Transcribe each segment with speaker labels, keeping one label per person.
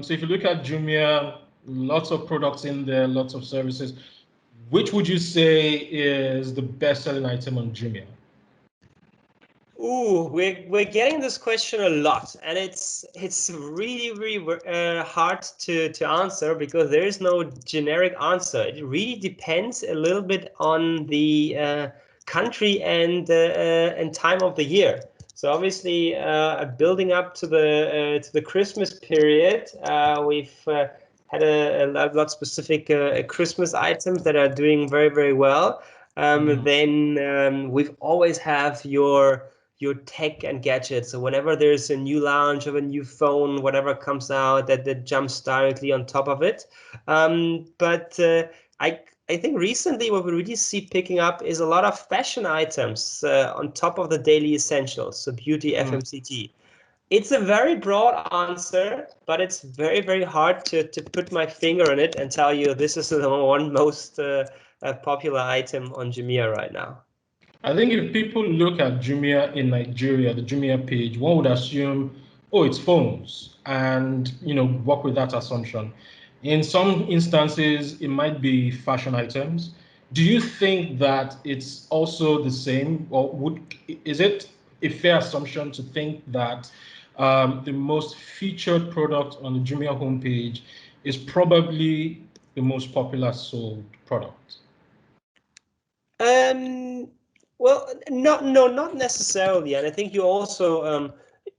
Speaker 1: So if you look at Jumia, lots of products in there, lots of services. Which would you say is the best-selling item on Jumia?
Speaker 2: Ooh, we're getting this question a lot, and it's really hard to answer because there is no generic answer. It really depends a little bit on the country and time of the year. So obviously, building up to the Christmas period, we've had a lot specific Christmas items that are doing very well. Then we've always have your tech and gadgets. So whenever there's a new launch of a new phone, whatever comes out, that jumps directly on top of it. But I think recently what we really see picking up is a lot of fashion items on top of the daily essentials, so beauty, FMCG. It's a very broad answer, but it's very hard to put my finger on it and tell you this is the one most popular item on Jumia right now.
Speaker 1: I think if people look at Jumia in Nigeria, the Jumia page, one would assume, oh, it's phones, and work with that assumption. In some instances, it might be fashion items. Do you think that it's also the same, or is it a fair assumption to think that the most featured product on the Jumia homepage is probably the most popular sold product?
Speaker 2: Well, not necessarily, and I think you also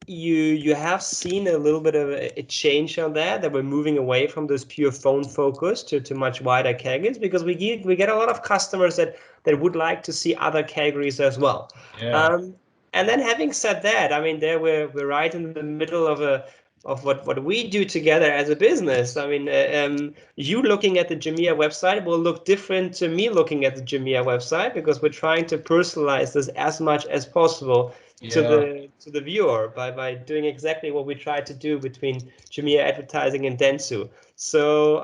Speaker 2: you have seen a little bit of a change on that we're moving away from this pure phone focus to much wider categories because we get a lot of customers that would like to see other categories as well.
Speaker 1: Yeah.
Speaker 2: And then having said that, I mean, there we're right in the middle of what we do together as a business. I mean, you looking at the Jumia website will look different to me looking at the Jumia website because we're trying to personalize this as much as possible to the viewer by doing exactly what we try to do between Jumia advertising and dentsu. So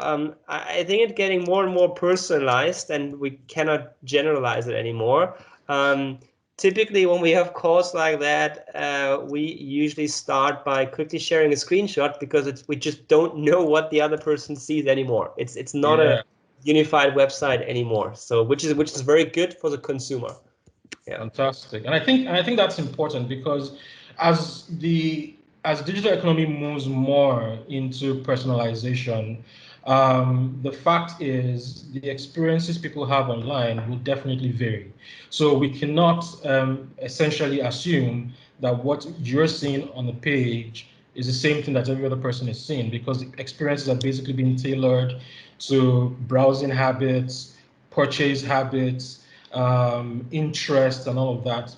Speaker 2: I think it's getting more and more personalized, and we cannot generalize it anymore. Typically, when we have calls like that, we usually start by quickly sharing a screenshot because we just don't know what the other person sees anymore. It's not a unified website anymore. So which is very good for the consumer. Yeah.
Speaker 1: Fantastic. And I think that's important because as as digital economy moves more into personalization, the fact is the experiences people have online will definitely vary. So we cannot essentially assume that what you're seeing on the page is the same thing that every other person is seeing because the experiences are basically being tailored to browsing habits, purchase habits, interest, and all of that.